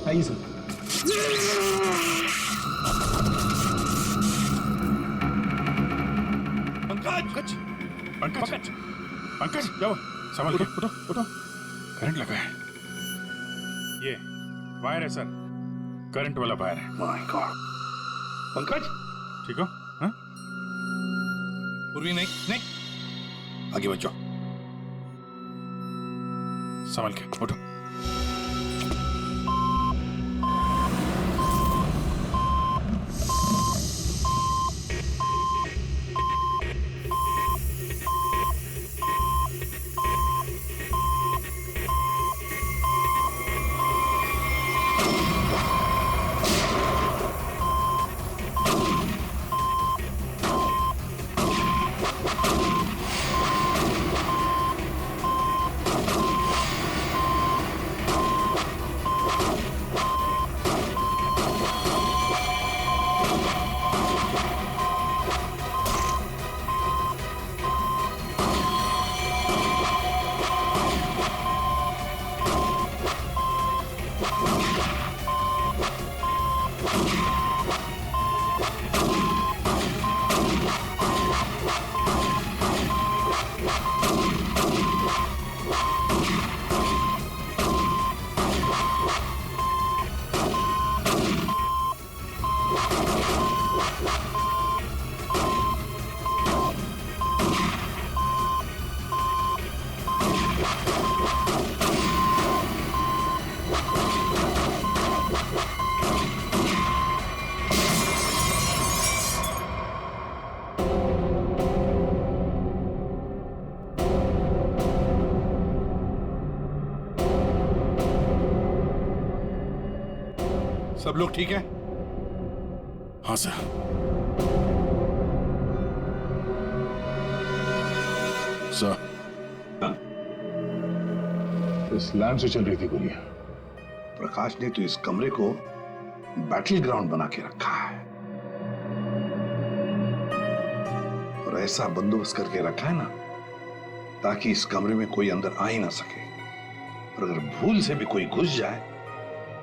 आइए सर। पंकज पंकज पंकज जाओ, संभाल के उठो उठो। करंट लगा है, ये वायर है सर, करंट वाला वायर है। My God. पंकज ठीक हो? हाँ? पूर्वी नहीं नहीं, आगे बचो। संभाल के उठो। सब लोग ठीक है? हाँ सर। सर, इस लैंप से चल रही थी गोलियां। प्रकाश ने तो इस कमरे को बैटल ग्राउंड बना के रखा है और ऐसा बंदोबस्त करके रखा है ना ताकि इस कमरे में कोई अंदर आ ही ना सके, और अगर भूल से भी कोई घुस जाए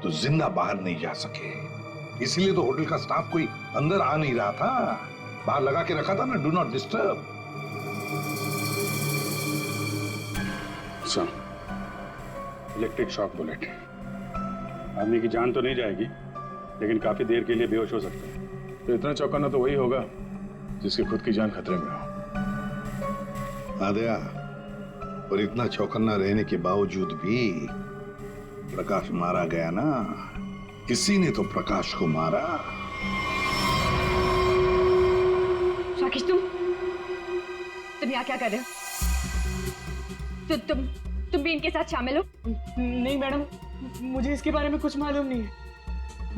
तो जिंदा बाहर नहीं जा सके। इसीलिए तो होटल का स्टाफ कोई अंदर आ नहीं रहा था, बाहर लगा के रखा था ना, do not disturb. Sir, electric shock bullet, आदमी की जान तो नहीं जाएगी लेकिन काफी देर के लिए बेहोश हो सकता है। तो इतना चौंकाना तो वही होगा जिसकी खुद की जान खतरे में हो। आदया, और इतना चौकन्ना रहने के बावजूद भी प्रकाश मारा गया ना, किसी ने तो प्रकाश को मारा। राकेश, तुम यहाँ क्या कर रहे हो? तुम भी इनके साथ शामिल हो? नहीं मैडम, मुझे इसके बारे में कुछ मालूम नहीं है।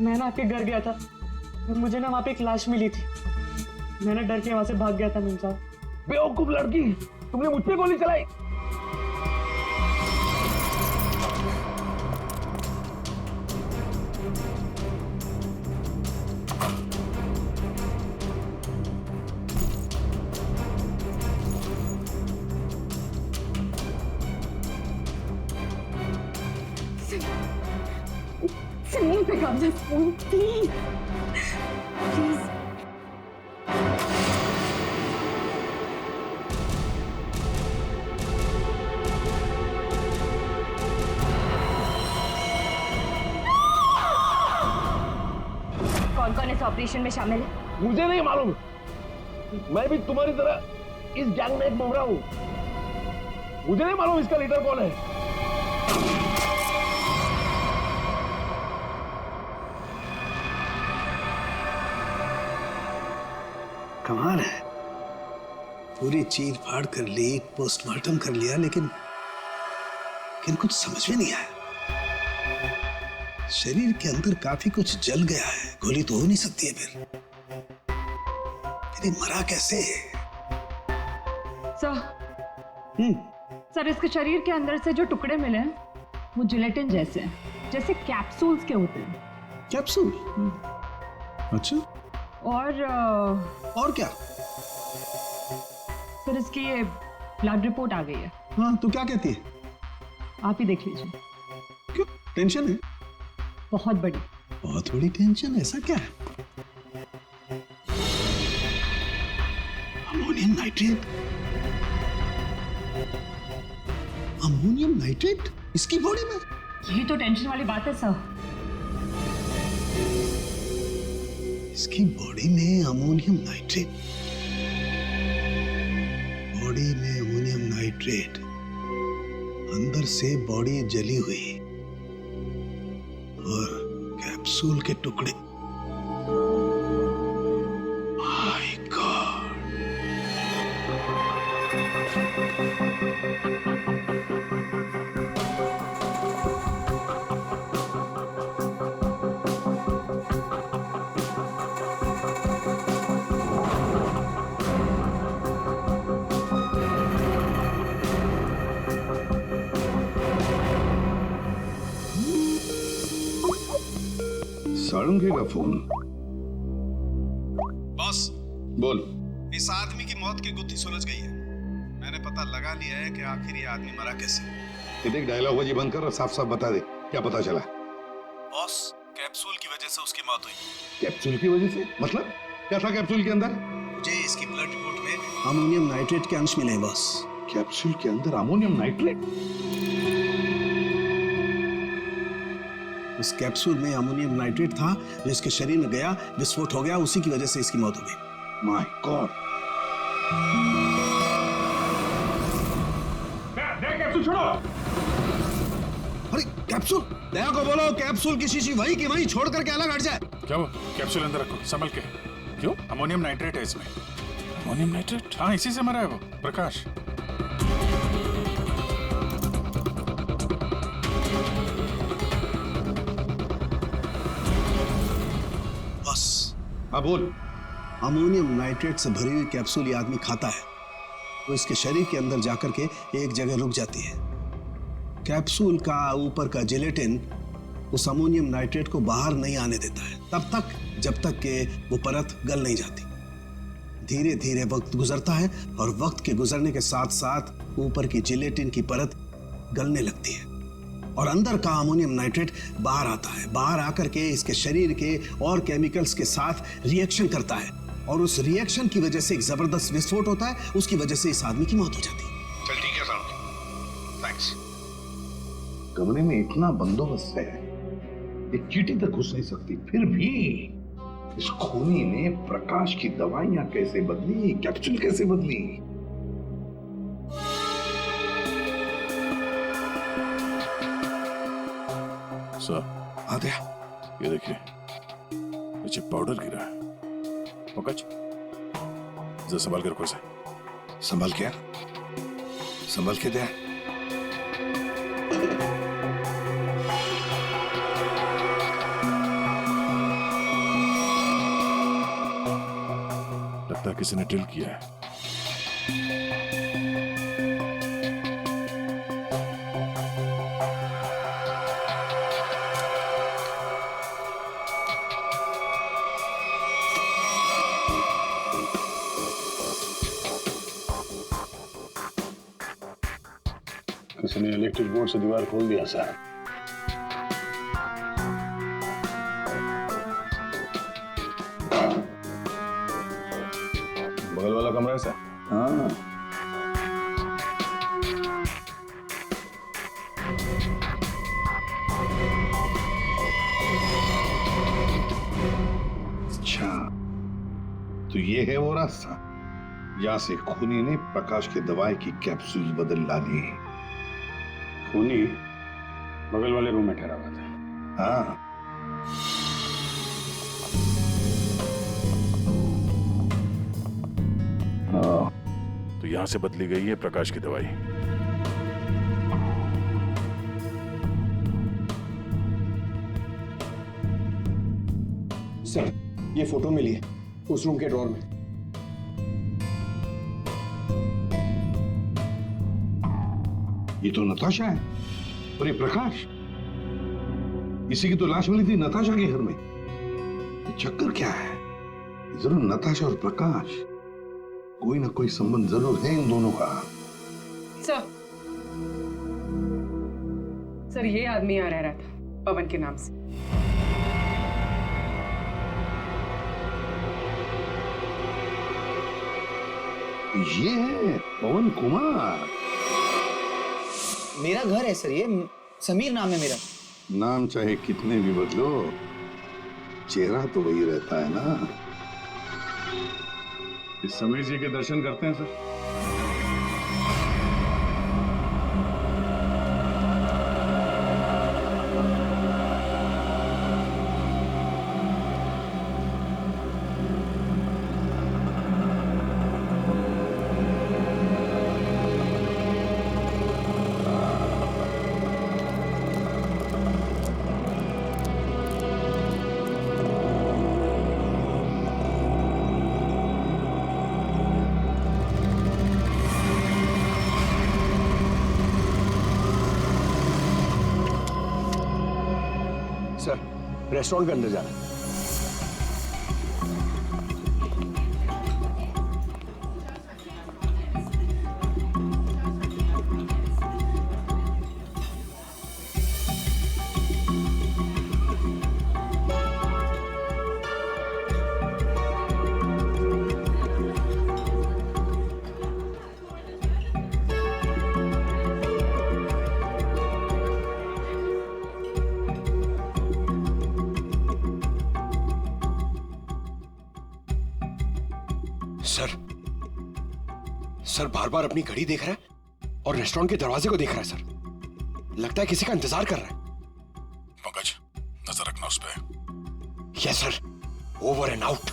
मैं ना आपके घर गया था और मुझे ना वहाँ पे एक लाश मिली थी। मैंने डर के वहाँ से भाग गया था। मीम साहब, बेवकूफ लड़की, तुमने मुझ पे गोली चलाई। फोन पे कब्जा, फोन प्लीज प्लीज। कौन कौन इस ऑपरेशन में शामिल है? मुझे नहीं मालूम, मैं भी तुम्हारी तरह इस गैंग में एक मोहरा हूं। मुझे नहीं मालूम इसका लीडर कौन है। कमाल है, पूरी चीर फाड़ कर ली, पोस्टमार्टम कर लिया, लेकिन कुछ समझ में नहीं आया। शरीर के अंदर काफी कुछ जल गया है, गोली तो हो नहीं सकती है फिर ये मरा कैसे? सर, इसके शरीर के अंदर से जो टुकड़े मिले हैं वो जिलेटिन जैसे हैं, जैसे कैप्सूल्स के होते हैं। कैप्सूल? अच्छा, और क्या? सर, इसकी ये ब्लड रिपोर्ट आ गई है। हाँ, तो क्या कहती है? आप ही देख लीजिए। क्यों, टेंशन है? बहुत बड़ी। बहुत बड़ी टेंशन, ऐसा क्या है? Ammonium nitrate? अमोनियम नाइट्रेट इसकी बॉडी में? यही तो टेंशन वाली बात है सर। इसकी बॉडी में अमोनियम नाइट्रेट? बॉडी में अमोनियम नाइट्रेट, अंदर से बॉडी जली हुई और कैप्सूल के टुकड़े। My God! सारंगी का फोन। बॉस, बोल। इस आदमी की मौत की गुत्थी सुलझ गई है। मैंने पता लगा लिया है कि आखिर ये आदमी मरा कैसे। ये देख, डायलॉग बाजी बंद कर और साफ साफ बता दे क्या पता चला। बॉस, कैप्सूल की वजह से उसकी मौत हुई। कैप्सूल की वजह से? मतलब क्या था कैप्सूल के अंदर? मुझे इसकी ब्लड रिपोर्ट में अमोनियम नाइट्रेट के अंश मिले हैं बॉस। कैप्सूल के अंदर अमोनियम नाइट्रेट? उस कैप्सूल में अमोनियम नाइट्रेट था जो इसके शरीर में गया, विस्फोट हो गया, उसी की वजह से इसकी मौत हो गई। My God! कैप्सूल छोड़ो। अरे कैप्सूल, दया को बोलो कैप्सूल की शीशी वही की वही छोड़ करके अलग हट जाए। क्या वो कैप्सूल अंदर रखो, संभल के। क्यों? अमोनियम नाइट्रेट है इसमें। Ammonium nitrate? हाँ, इसी से मरा है वो प्रकाश। बस, हाँ बोल। अमोनियम नाइट्रेट से भरी हुई कैप्सूल ये आदमी खाता है तो इसके शरीर के अंदर जाकर के एक जगह रुक जाती है। कैप्सूल का ऊपर का जिलेटिन उस अमोनियम नाइट्रेट को बाहर नहीं आने देता है तब तक जब तक कि वो परत गल नहीं जाती। धीरे धीरे वक्त गुजरता है और वक्त के गुजरने के साथ साथ ऊपर की जिलेटिन की परत गलने लगती है और अंदर का अमोनियम नाइट्रेट बाहर आता है। बाहर आकर के इसके शरीर के और केमिकल्स के साथ रिएक्शन करता है और उस रिएक्शन की वजह से एक जबरदस्त विस्फोट होता है। उसकी वजह से इस आदमी की मौत हो जाती है। चल ठीक है साहब, थैंक्स। कमरे में इतना बंदोबस्त है, एक चींटी तक घुस नहीं सकती, फिर भी इस खूनी ने प्रकाश की दवाइयां कैसे बदली, कैप्सूल कैसे बदली? सर, आ गया। ये देखिए, नीचे पाउडर गिरा है। पंकज, जरा संभाल कर रखो इसे। संभल के, संभल के दे। लगता है किसी ने ड्रिल किया है। किसी ने इलेक्ट्रिक बोर्ड से दीवार खोल दिया साहब। बगल वाला कमरा है साहब। हाँ, अच्छा, तो ये है वो रास्ता जहां से खूनी ने प्रकाश की दवाई की कैप्सूल बदल डाली। खूनी बगल वाले रूम में ठहरा हुआ था। हाँ, तो यहां से बदली गई है प्रकाश की दवाई। सर, ये फोटो मिली है उस रूम के ड्रॉर में। ये तो नताशा है और ये प्रकाश, इसी की तो लाश मिली थी नताशा के घर में। ये चक्कर क्या है? जरूर नताशा और प्रकाश, कोई ना कोई संबंध जरूर है इन दोनों का। सर, ये आदमी यहाँ रह रहा था पवन के नाम से। ये है पवन कुमार। मेरा घर है सर, ये समीर नाम है मेरा। नाम चाहे कितने भी बदलो, चेहरा तो वही रहता है ना। इस समीर जी के दर्शन करते हैं सर। सर, रेस्टोरेंट के अंदर जाना है। सर बार बार अपनी घड़ी देख रहा है और रेस्टोरेंट के दरवाजे को देख रहा है सर। लगता है किसी का इंतजार कर रहा है। पंकज, नजर रखना उस पे। Yes sir, over and out.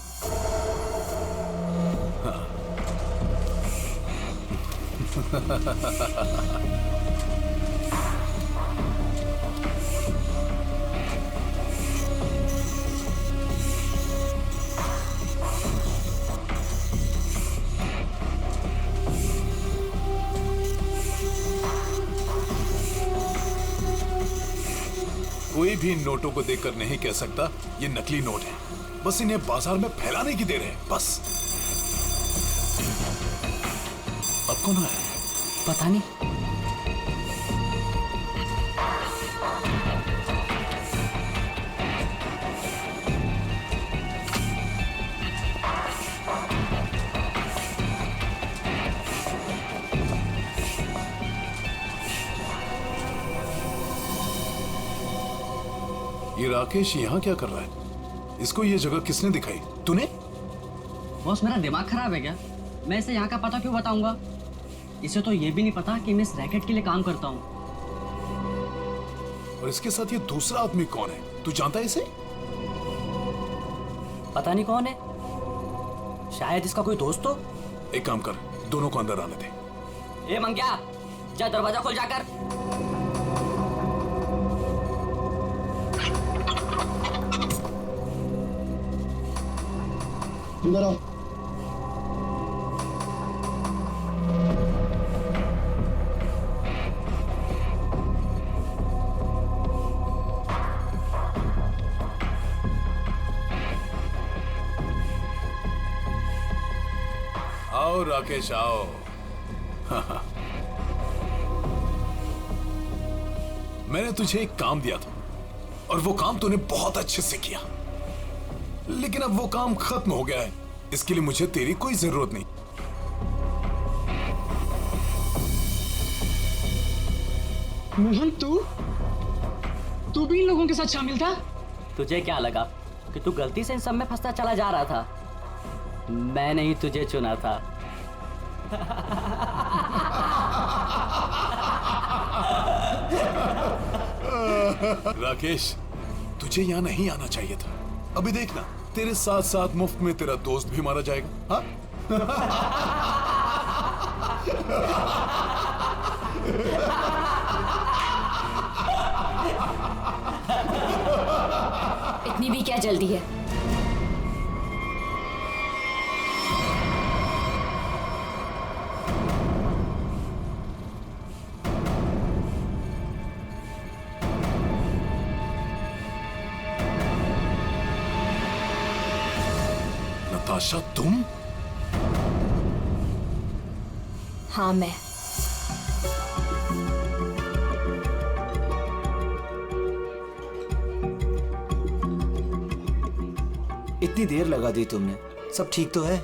कोई भी इन नोटों को देखकर नहीं कह सकता ये नकली नोट है। बस इन्हें बाजार में फैलाने की देर है, बस। अब कौन आया? पता नहीं। ये राकेश यहाँ क्या कर रहा है? इसको ये जगह किसने दिखाई? तूने? बॉस, मेरा दिमाग खराब है क्या? मैं इसे यहाँ का पता क्यों बताऊंगा? इसे तो ये भी नहीं पता कि मैं इस रैकेट के लिए काम करता हूँ। और इसके साथ ये दूसरा आदमी कौन है? तू जानता है इसे? पता नहीं कौन है, शायद इसका कोई दोस्त हो। एक काम कर, दोनों को अंदर आने दे। ए मंग्या, जा दरवाजा खोल जाकर। अंदर आओ। आओ राकेश, आओ। मैंने तुझे एक काम दिया था और वो काम तूने बहुत अच्छे से किया, लेकिन अब वो काम खत्म हो गया है। इसके लिए मुझे तेरी कोई जरूरत नहीं। मोहन, तू भी इन लोगों के साथ शामिल था? तुझे क्या लगा कि तू गलती से इन सब में फंसता चला जा रहा था? मैंने ही तुझे चुना था। राकेश, तुझे यहाँ नहीं आना चाहिए था। अभी देखना, तेरे साथ साथ मुफ्त में तेरा दोस्त भी मारा जाएगा। हाँ? इतनी भी क्या जल्दी है? नताशा, तुम? हाँ, मैं। इतनी देर लगा दी तुमने, सब ठीक तो है?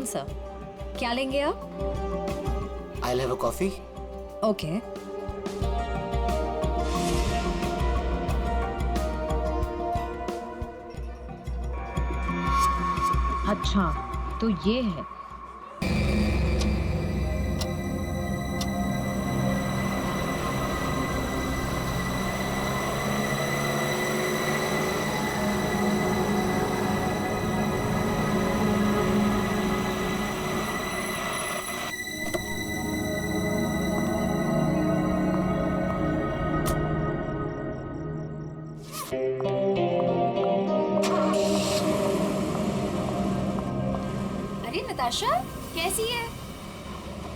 कौन सा? क्या लेंगे आप? I have a coffee. Okay. अच्छा, तो ये है। अरे नताशा, कैसी है?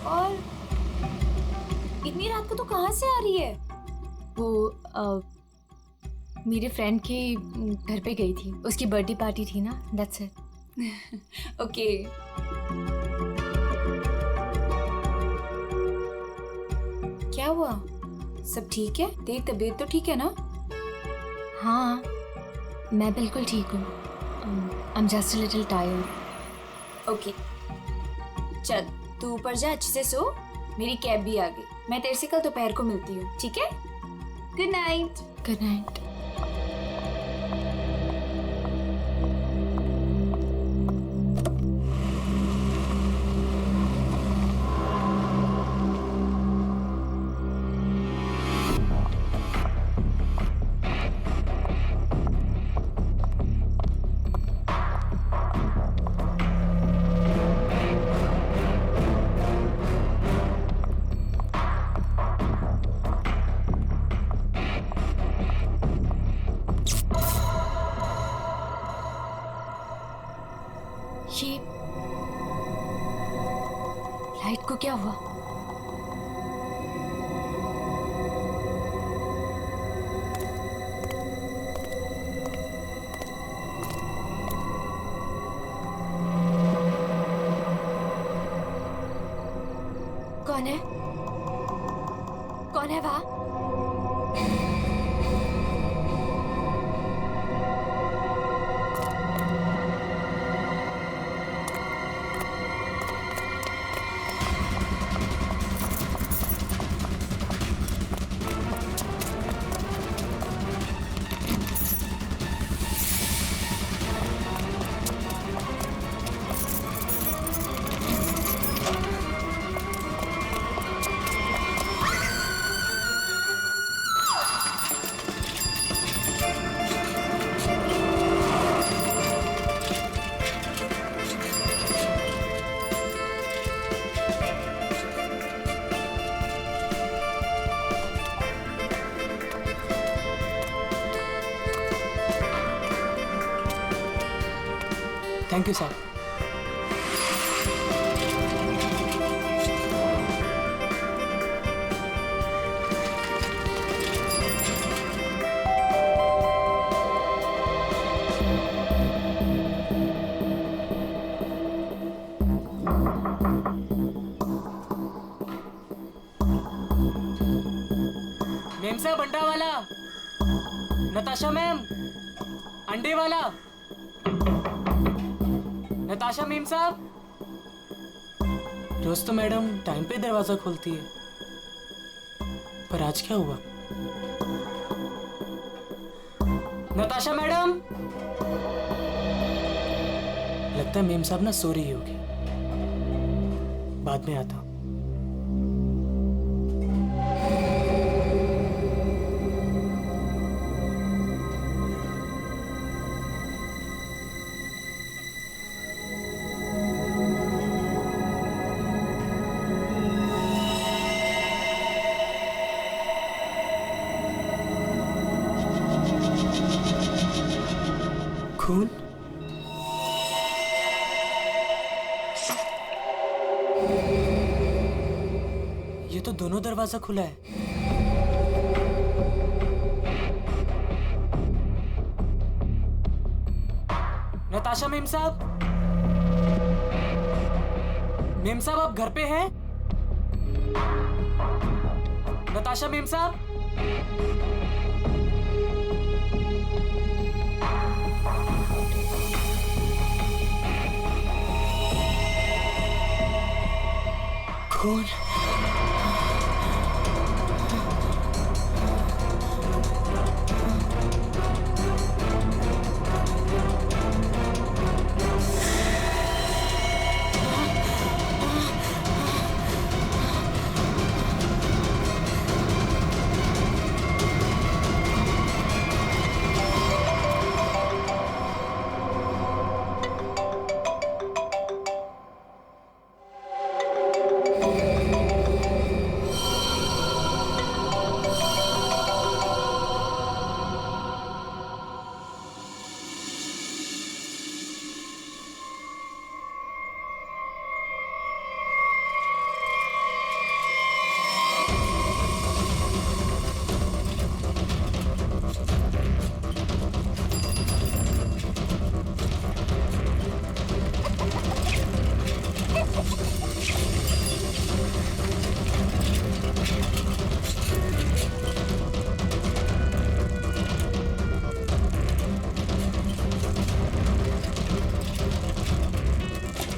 और इतनी रात को तो कहाँ से आ रही है? वो मेरे फ्रेंड के घर पे गई थी, उसकी बर्थडे पार्टी थी ना, दैट्स इट। ओके। क्या हुआ? सब ठीक है? तेरी तबीयत तो ठीक है ना? हाँ, मैं बिल्कुल ठीक हूँ। I am just a little tired. Okay, चल तू ऊपर जा, अच्छे से सो। मेरी कैब भी आ गई, मैं तेरे से कल दोपहर को मिलती हूँ, ठीक है? Good night. Good night. ये लाइट को क्या हुआ? कौन है? कौन है वहां? Thank you sir. मेम साहब, अंडा वाला। नताशा मैम, अंडे वाला। नताशा मेम साहब। रोज तो मैडम टाइम पे दरवाजा खोलती है, पर आज क्या हुआ? नताशा मैडम। लगता है मेम साहब ना सो रही होगी, बाद में आता हूं। खून? ये तो दोनों दरवाजा खुला है। नताशा मेम साहब। मेम साहब, आप घर पे हैं? नताशा मेम साहब। कौन?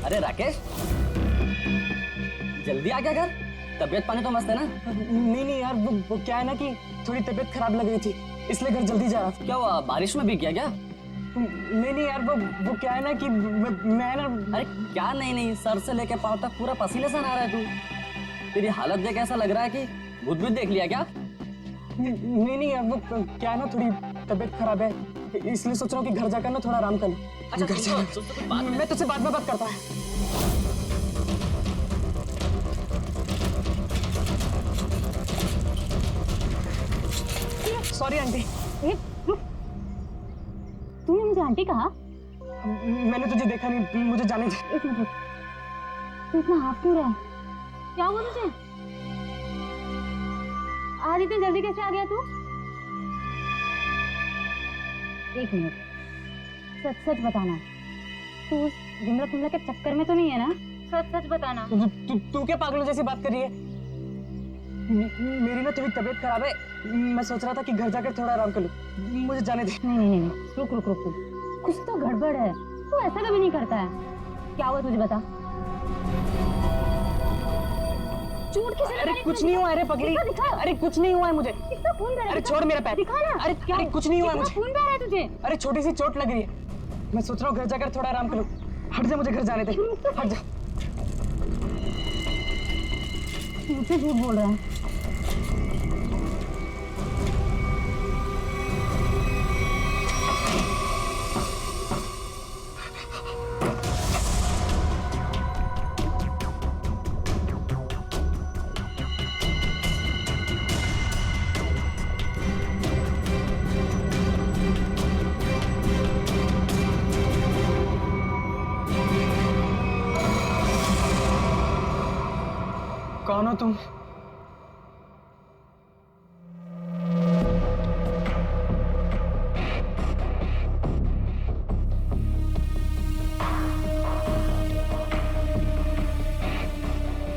अरे राकेश, जल्दी आ गया घर? तबीयत पानी तो मस्त है ना? नहीं यार, वो क्या है ना कि थोड़ी तबीयत खराब लग रही थी, इसलिए घर जल्दी जा रहा था। क्या हुआ, बारिश में भीग गया क्या? नहीं यार, वो क्या है ना कि मैं ना। अरे क्या नहीं, सर से लेके पांव तक पूरा पसीने से नहा रहा है तू। तेरी हालत देख ऐसा लग रहा है कि भूत देख लिया क्या? नहीं यार, वो क्या है ना, थोड़ी तबीयत खराब है, इसलिए सोच रहा हूँ कि घर जाकर ना थोड़ा आराम कर लूं। अच्छा, घर जाना, मैं तुझसे बाद में बात करता हूँ। Sorry aunty. तूने मुझे आंटी कहा? मैंने तुझे देखा नहीं, मुझे जाने दे। एक मिनट, तू इतना हाफ क्यों रहा है? क्या हुआ तुझे? आज इतनी जल्दी कैसे आ गया तू? एक मिनट, सच बताना, तू उस विमला के चक्कर में तो नहीं है ना? सच बताना। तू क्या पागलों जैसी बात कर रही है? मेरी ना थोड़ी तबीयत खराब है, मैं सोच रहा था कि घर जाकर थोड़ा आराम कर लूं, मुझे जाने दे। नहीं, रुक, कुछ तो गड़बड़ है, तू ऐसा कभी नहीं करता है। क्या हुआ तुझे बता। चोट किसे लगी? अरे कुछ नहीं हुआ, अरे पगली, अरे कुछ नहीं हुआ है मुझे। कितना खून बह रहा है? अरे छोड़ मेरा पैर। दिखा ना। अरे कुछ नहीं हुआ है मुझे। खून बह रहा है तुझे? अरे छोटी सी चोट लग रही है, मैं सोच रहा हूँ घर जाकर थोड़ा आराम कर लूं। हट जा, मुझे घर जाने दे, हट जा। मुझसे झूठ बोल रहा है। कौन हो तुम?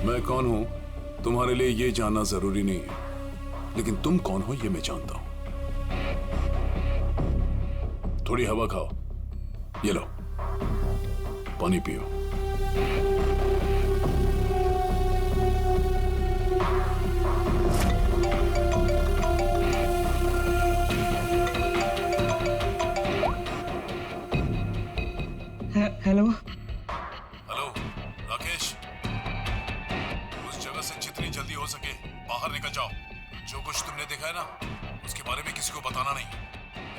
मैं कौन हूं तुम्हारे लिए ये जानना जरूरी नहीं है, लेकिन तुम कौन हो ये मैं जानता हूं। थोड़ी हवा खाओ, ये लो पानी पियो। हेलो राकेश, उस जगह से जितनी जल्दी हो सके बाहर निकल जाओ। जो कुछ तुमने देखा है ना, उसके बारे में किसी को बताना नहीं।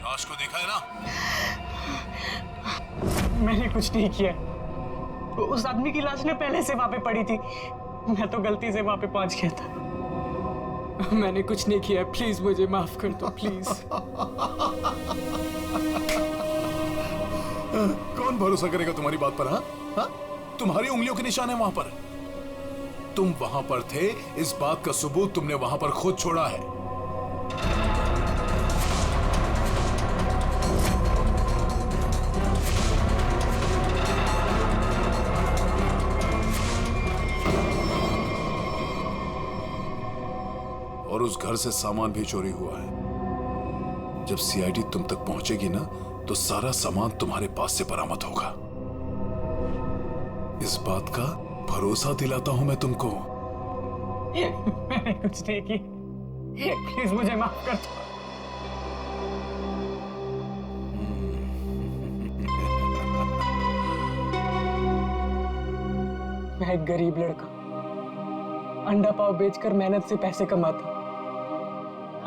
लाश को देखा है ना? मैंने कुछ नहीं किया, उस आदमी की लाश ने पहले से वहां पे पड़ी थी, मैं तो गलती से वहां पे पहुंच गया था। मैंने कुछ नहीं किया, प्लीज मुझे माफ कर दो, प्लीज। कौन भरोसा करेगा तुम्हारी बात पर? हाँ, तुम्हारी उंगलियों के निशान है वहां पर। तुम वहां पर थे, इस बात का सबूत तुमने वहां पर खुद छोड़ा है। और उस घर से सामान भी चोरी हुआ है। जब सीआईडी तुम तक पहुंचेगी ना, तो सारा सामान तुम्हारे पास से बरामद होगा। इस बात का भरोसा दिलाता हूं मैं तुमको। मैंने कुछ नहीं की, प्लीज मुझे माफ कर दो। मैं एक गरीब लड़का, अंडा पाव बेचकर मेहनत से पैसे कमाता।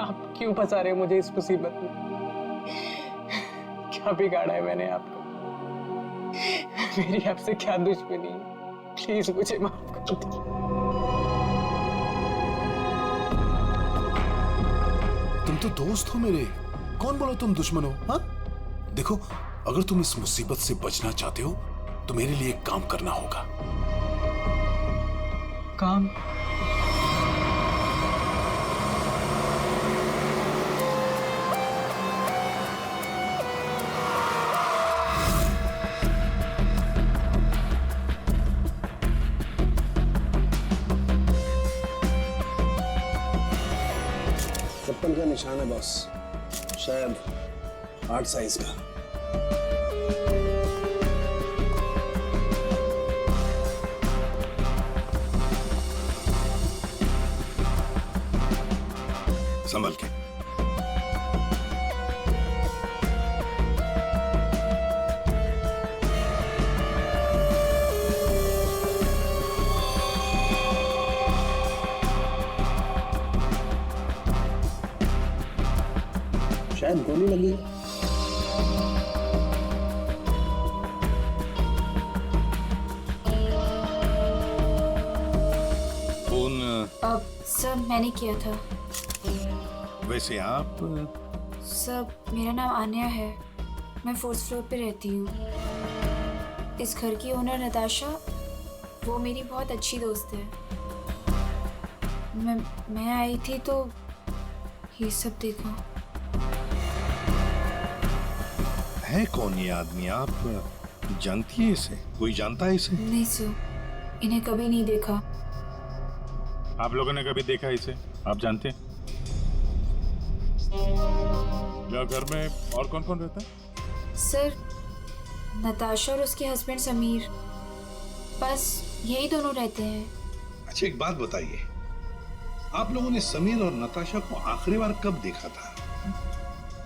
आप क्यों फंसा रहे हो मुझे इस मुसीबत में? क्या बिगाड़ा है मैंने आपको? मेरी आपसे क्या दुश्मनी है? प्लीज मुझे माफ कर दो। तुम तो दोस्त हो मेरे, कौन बोला तुम दुश्मन हो? हाँ, देखो, अगर तुम इस मुसीबत से बचना चाहते हो तो मेरे लिए एक काम करना होगा। काम? चप्पल का निशान है बॉस, शायद 8 साइज का। संभल के। शायद गोली लगी। फोन अब सर मैंने किया था। वैसे आप सर मेरा नाम आन्या है, मैं 4th फ्लोर पे रहती हूँ। इस घर की ओनर नताशा, वो मेरी बहुत अच्छी दोस्त है। मैं आई थी तो ये सब देखा। है कौन ये आदमी? आप जानती है इसे? कोई जानता है इसे? नहीं सर, इन्हें कभी नहीं देखा। आप लोगों ने कभी देखा इसे? आप जानते हैं? या घर में और कौन कौन रहता है? सर नताशा और उसके हस्बैंड समीर, बस यही दोनों रहते हैं। अच्छा, एक बात बताइए, आप लोगों ने समीर और नताशा को आखिरी बार कब देखा था?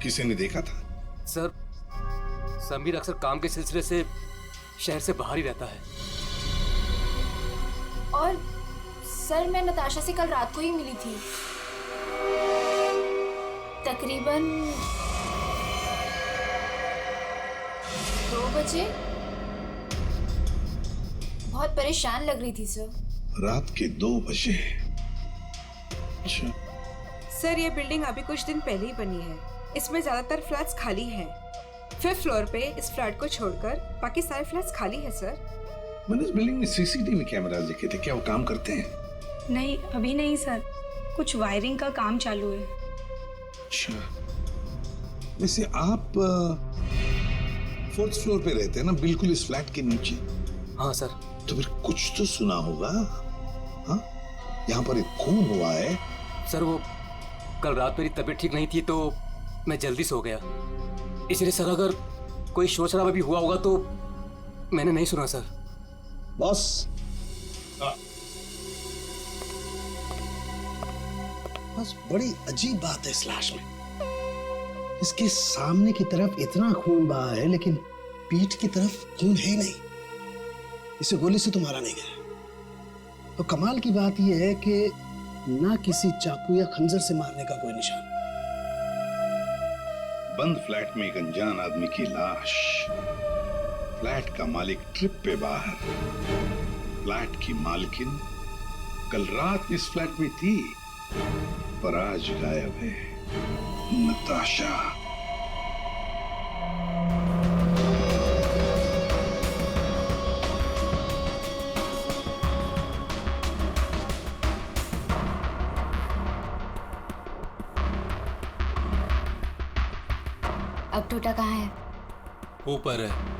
किसी ने देखा था? सर समीर अक्सर काम के सिलसिले से शहर से बाहर ही रहता है। और सर मैं नताशा से कल रात को ही मिली थी, तकरीबन 2 बजे। बहुत परेशान लग रही थी सर। रात के 2 बजे? अच्छा। सर ये बिल्डिंग अभी कुछ दिन पहले ही बनी है, इसमें ज्यादातर फ्लैट्स खाली हैं। 5th फ्लोर पे इस फ्लैट को छोड़कर बाकी सारे फ्लैट्स खाली है सर। मैंने इस बिल्डिंग में सीसीटीवी कैमरास देखे थे, क्या वो काम करते हैं? नहीं अभी नहीं सर, कुछ वायरिंग का काम चालू है। अच्छा, वैसे आप 4th फ्लोर पे रहते हैं ना, बिल्कुल इस फ्लैट के नीचे? हाँ सर। तो फिर कुछ तो सुना होगा। हाँ, यहाँ पर एक खून हुआ है। सर वो कल रात मेरी तबीयत ठीक नहीं थी तो मैं जल्दी सो गया, इसलिए सर अगर कोई शोर शराबा भी हुआ होगा तो मैंने नहीं सुना सर। बॉस, बस बड़ी अजीब बात है इस लाश में। इसके सामने की तरफ इतना खून बहा है लेकिन पीठ की तरफ खून है ही नहीं। इसे गोली से तो मारा नहीं गया। तो कमाल की बात यह है कि ना किसी चाकू या खंजर से मारने का कोई निशान। बंद फ्लैट में एक अनजान आदमी की लाश, फ्लैट का मालिक ट्रिप पे बाहर, फ्लैट की मालकिन कल रात इस फ्लैट में थी पर आज गायब है। नताशा। अब टोटा कहाँ है? ऊपर है।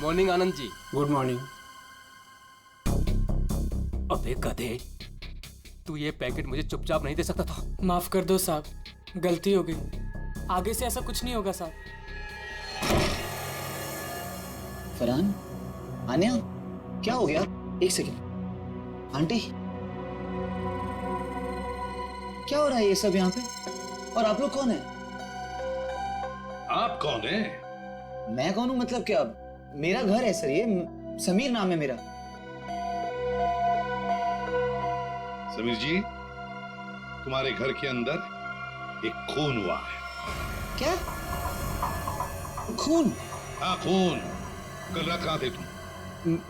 Morning Anand ji. Good morning. अबे गधे, तू ये पैकेट मुझे चुपचाप नहीं दे सकता था? माफ कर दो साहब, गलती हो गई। आगे से ऐसा कुछ नहीं होगा साहब। फरहान, आन्या, क्या हो गया? एक सेकेंड। आंटी, क्या हो रहा है ये सब यहाँ पे? और आप लोग कौन है? आप कौन है? मैं कौन हूँ मतलब क्या? मेरा घर है सर, ये समीर नाम है मेरा। समीर जी, तुम्हारे घर के अंदर एक खून हुआ है। क्या? खून? हाँ, खून। कल रात कहाँ थे तुम?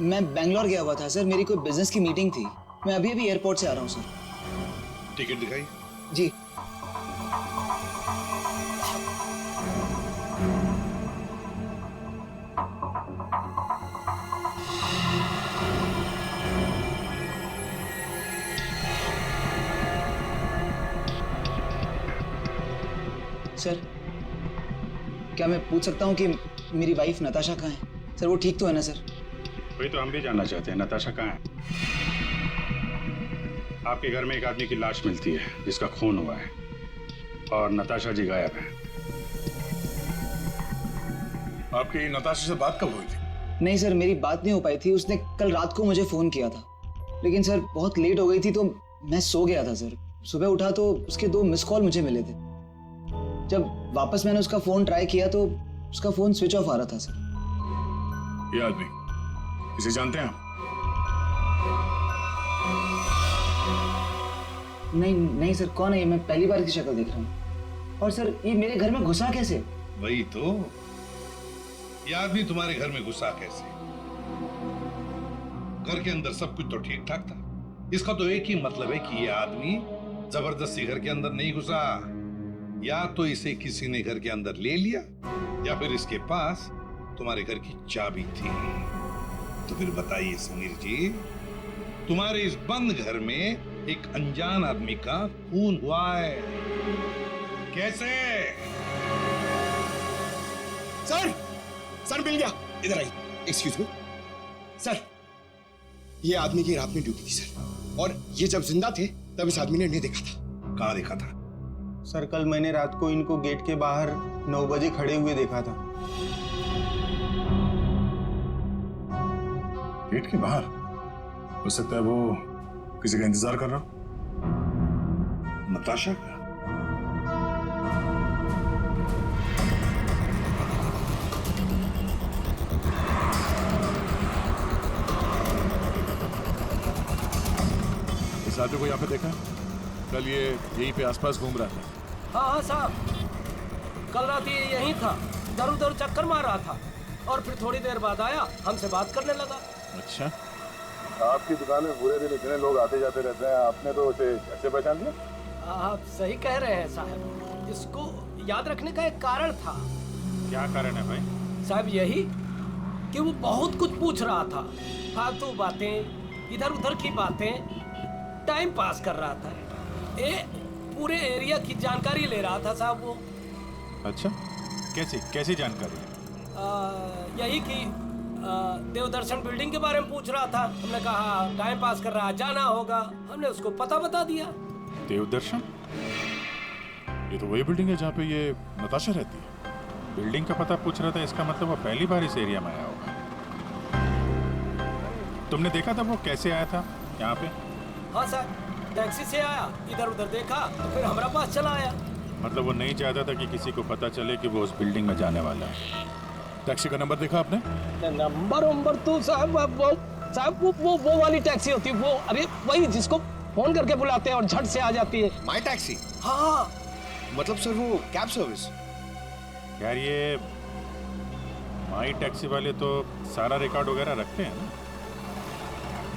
मैं बैंगलोर गया हुआ था सर, मेरी कोई बिजनेस की मीटिंग थी। मैं अभी अभी एयरपोर्ट से आ रहा हूँ सर। टिकट दिखाई? जी। सर, क्या मैं पूछ सकता हूँ कि मेरी वाइफ नताशा कहाँ है? सर, वो ठीक तो है ना सर? वही तो हम भी जानना चाहते हैं, नताशा कहाँ है? आपके घर में एक आदमी की लाश मिलती है जिसका खून हुआ है, और नताशा जी गायब है। आपकी नताशा से बात कब हुई थी? नहीं सर, मेरी बात नहीं हो पाई थी। उसने कल रात को मुझे फोन किया था, लेकिन सर बहुत लेट हो गई थी तो मैं सो गया था सर। सुबह उठा तो उसके 2 मिस कॉल मुझे मिले थे। जब वापस मैंने उसका फोन ट्राई किया तो उसका फोन स्विच ऑफ आ रहा था सर। ये आदमी, इसे जानते हैं आप? नहीं सर, कौन है ये? मैं पहली बार इसकी शक्ल देख रहा हूँ। और सर, ये मेरे घर में घुसा कैसे? वही तो, ये आदमी तुम्हारे घर में घुसा कैसे? घर के अंदर सब कुछ तो ठीक ठाक था। इसका तो एक ही मतलब है कि ये आदमी जबरदस्ती घर के अंदर नहीं घुसा। या तो इसे किसी ने घर के अंदर ले लिया, या फिर इसके पास तुम्हारे घर की चाबी थी। तो फिर बताइए समीर जी, तुम्हारे इस बंद घर में एक अनजान आदमी का खून हुआ है, कैसे? सर मिल गया। इधर आइए। एक्सक्यूज मी सर, ये आदमी की रात में ड्यूटी थी सर, और ये जब जिंदा थे तब इस आदमी ने इन्हें देखा था। कहाँ देखा था? सर, कल मैंने रात को इनको गेट के बाहर 9 बजे खड़े हुए देखा था। गेट के बाहर? हो सकता है वो किसी का इंतजार कर रहा हो। नताशा का? इस आदमी को यहाँ पे देखा? कल ये यहीं पे आसपास घूम रहा था। हाँ साहब, कल रात ये यहीं था, इधर उधर चक्कर मार रहा था, और फिर थोड़ी देर बाद आया, हमसे बात करने लगा। अच्छा, आपकी दुकान में पूरे दिन इतने लोग आते जाते रहते हैं, आपने तो उसे कैसे पहचान लिया? आप सही कह रहे हैं साहब, इसको याद रखने का एक कारण था। क्या कारण है भाई? साहब यही कि वो बहुत कुछ पूछ रहा था, फालतू बातें, इधर उधर की बातें, टाइम पास कर रहा था। पूरे एरिया की जानकारी ले रहा था साहब वो। अच्छा, कैसी जानकारी? यही कि देवदर्शन बिल्डिंग के बारे में पूछ रहा था। हमने कहा टाइम पास कर रहा है, जाना होगा। हमने उसको पता बता दिया। देवदर्शन? ये तो वही बिल्डिंग है जहाँ पे ये नताशा रहती है। बिल्डिंग का पता पूछ रहा था, इसका मतलब वो पहली बार इस एरिया में आया होगा। तुमने देखा था वो कैसे आया था यहाँ पे? हाँ सर, टैक्सी से आया, इधर उधर देखा तो फिर हमारा पास चला आया। मतलब वो नहीं चाहता था कि किसी को पता चले कि वो उस बिल्डिंग में जाने वाला है। टैक्सी का नंबर देखा आपने? नंबर तो साहब वो वाली टैक्सी होती है, वो अरे वही जिसको फोन करके बुलाते हैं और झट से आ जाती है। माई टैक्सी? हाँ, मतलब सर वो कैब सर्विस। यार ये माई टैक्सी वाले तो सारा रिकॉर्ड वगैरह रखते हैं ना।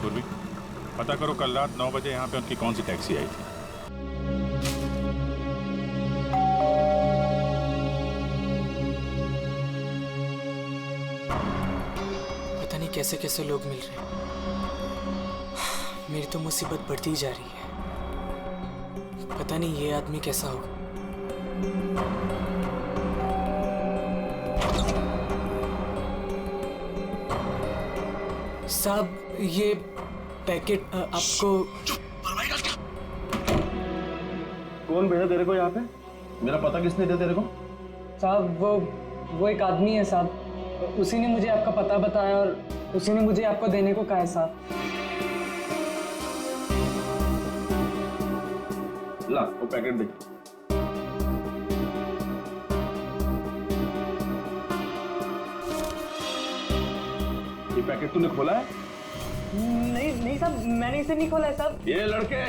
भी पता करो कल रात 9 बजे यहाँ पे उनकी कौन सी टैक्सी आई थी। पता नहीं कैसे कैसे लोग मिल रहे हैं। मेरी तो मुसीबत बढ़ती जा रही है। पता नहीं ये आदमी कैसा होगा। साहब ये पैकेट आपको कौन भेजा तेरे को यहाँ पे? मेरा पता किसने दिया तेरे को? साहब वो एक आदमी है साहब, उसी ने मुझे आपका पता बताया और उसी ने मुझे आपको देने को कहा है साहब। ला वो पैकेट दे। ये पैकेट तूने खोला है? नहीं साहब, मैंने इसे नहीं खोला है साहब। ये लड़के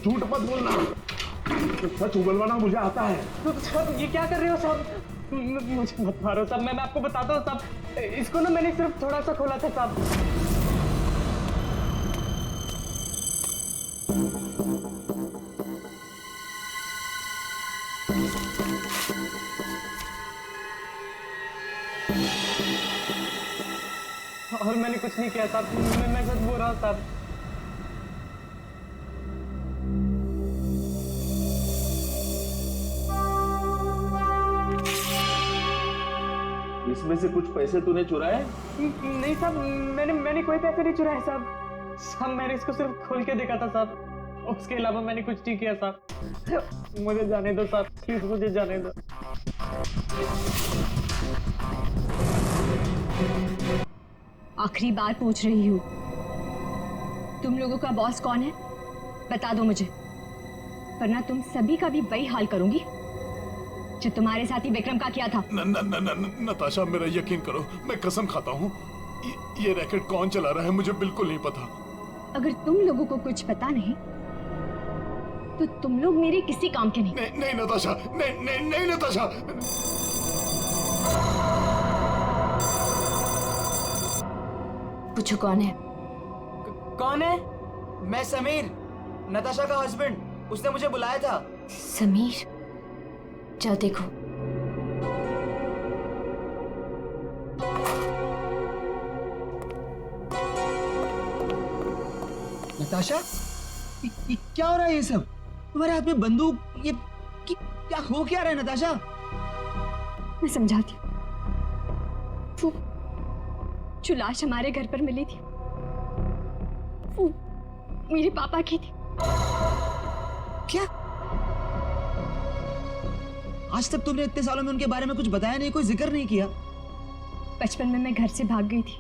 झूठ मत बोलना, सच उगलवाना मुझे आता है। तो साहब ये क्या कर रहे हो साहब? मुझे मत मारो साहब, मैं आपको बताता हूँ साहब, इसको ना मैंने सिर्फ थोड़ा सा खोला था साहब। और मैंने कुछ नहीं किया साहब, मैं सच बोल रहा हूँ साहब। इसमें से कुछ पैसे तूने चुराए? नहीं साहब, मैंने कोई पैसे नहीं चुराए साहब। मैंने इसको सिर्फ खोल के देखा था साहब, उसके अलावा मैंने कुछ नहीं किया साहब। मुझे जाने दो साहब, प्लीज मुझे जाने दो। आखिरी बार पूछ रही हूँ, तुम लोगों का बॉस कौन है? बता दो मुझे, वरना तुम सभी का भी वही हाल करूंगी जो तुम्हारे साथी विक्रम का किया था। नताशा, मेरा यकीन करो, मैं कसम खाता हूँ, ये रैकेट कौन चला रहा है मुझे बिल्कुल नहीं पता। अगर तुम लोगों को कुछ पता नहीं तो तुम लोग मेरे किसी काम के नहीं। नहीं नताशा, नहीं नताशा। पूछो कौन है? कौन है? मैं समीर, नताशा का हस्बैंड, उसने मुझे बुलाया था। समीर, जाओ देखो। नताशा, ये क्या हो रहा है? ये सब तुम्हारे हाथ में बंदूक, ये क्या हो क्या रहा है नताशा? मैं समझाती हूँ। वो जो लाश हमारे घर पर मिली थी वो मेरे पापा की थी। क्या? आज तक तुमने इतने सालों में उनके बारे में कुछ बताया नहीं, कोई जिक्र नहीं किया। बचपन में मैं घर से भाग गई थी,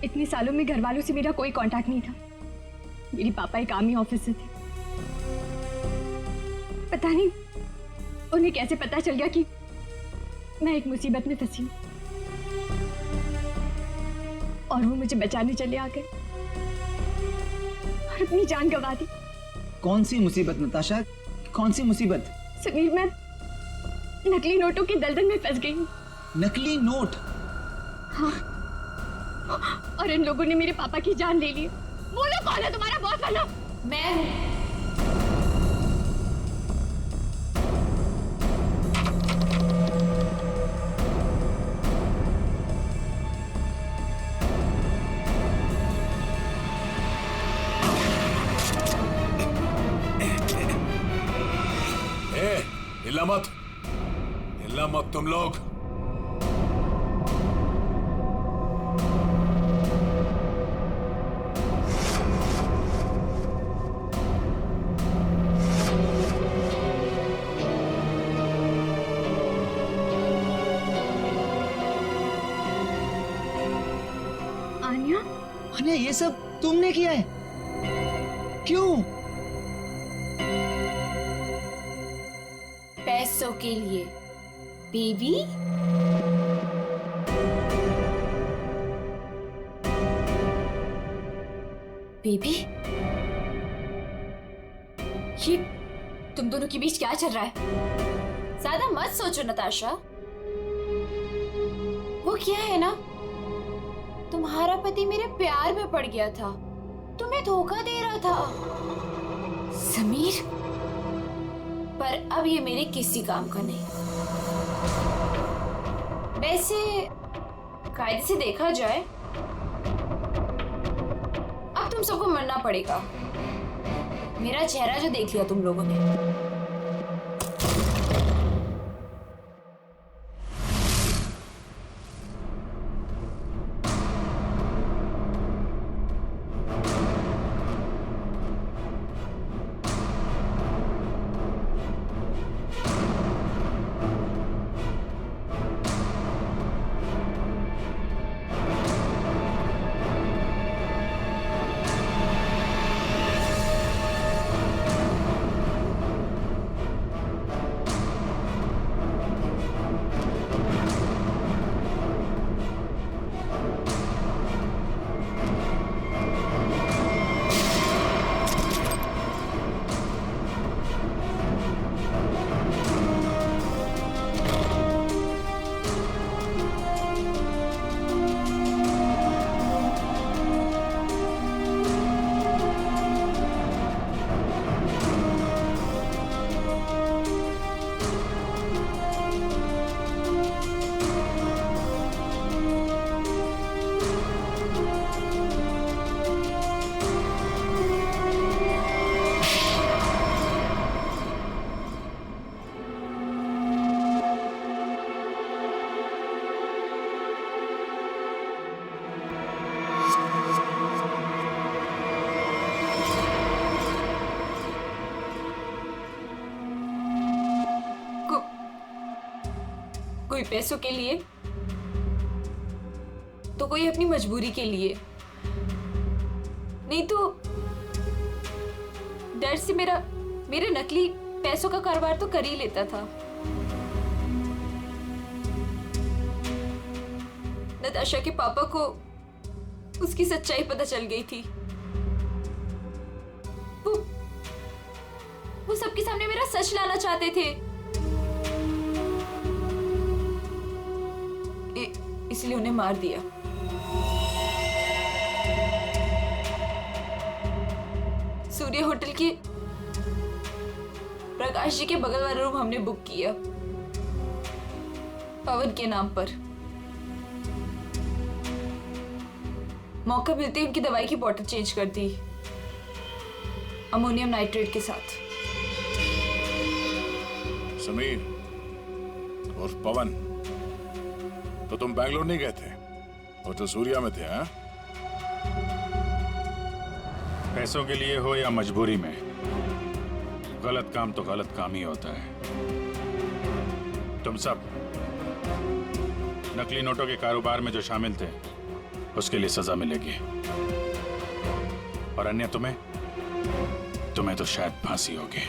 इतने सालों में घर वालों से मेरा कोई कांटेक्ट नहीं था। मेरे पापा एक आर्मी ऑफिसर थे। पता नहीं उन्हें कैसे पता चल गया कि मैं एक मुसीबत में फंसी हूं और वो मुझे बचाने चले आ गए और अपनी जान गंवा दी। कौन सी मुसीबत नताशा, कौन सी मुसीबत? समीर, मैं नकली नोटों की दलदल में फंस गई हूँ। नकली नोट? हाँ, और इन लोगों ने मेरे पापा की जान ले ली। बोलो कौन है तुम्हारा बॉस? बनो। मैं हूँ। हिलना मत तुम लोग। आन्या, ये सब तुमने किया है? क्यों? पैसों के लिए बेबी। बेबी, ये तुम दोनों के बीच क्या चल रहा है? ज्यादा मत सोचो नताशा। वो क्या है ना, तुम्हारा पति मेरे प्यार में पड़ गया था, तुम्हें धोखा दे रहा था समीर, पर अब ये मेरे किसी काम का नहीं। वैसे कायदे से देखा जाए अब तुम सबको मरना पड़ेगा। मेरा चेहरा जो देख लिया तुम लोगों ने। पैसों के लिए तो कोई अपनी मजबूरी के लिए, नहीं तो डर से मेरे नकली पैसों का कारोबार तो कर ही लेता था। नताशा के पापा को उसकी सच्चाई पता चल गई थी। वो सबके सामने मेरा सच लाना चाहते थे, इसलिए उन्हें मार दिया। सूर्य होटल के प्रकाश जी के बगल वाला रूम हमने बुक किया पवन के नाम पर। मौका मिलते ही उनकी दवाई की बोतल चेंज कर दी अमोनियम नाइट्रेट के साथ। समीर और पवन, तो तुम बैंगलोर नहीं गए थे और तो सूर्या में थे? हाँ, पैसों के लिए हो या मजबूरी में, गलत काम तो गलत काम ही होता है। तुम सब नकली नोटों के कारोबार में जो शामिल थे उसके लिए सजा मिलेगी, और अन्य तुम्हें तो शायद फांसी होगी।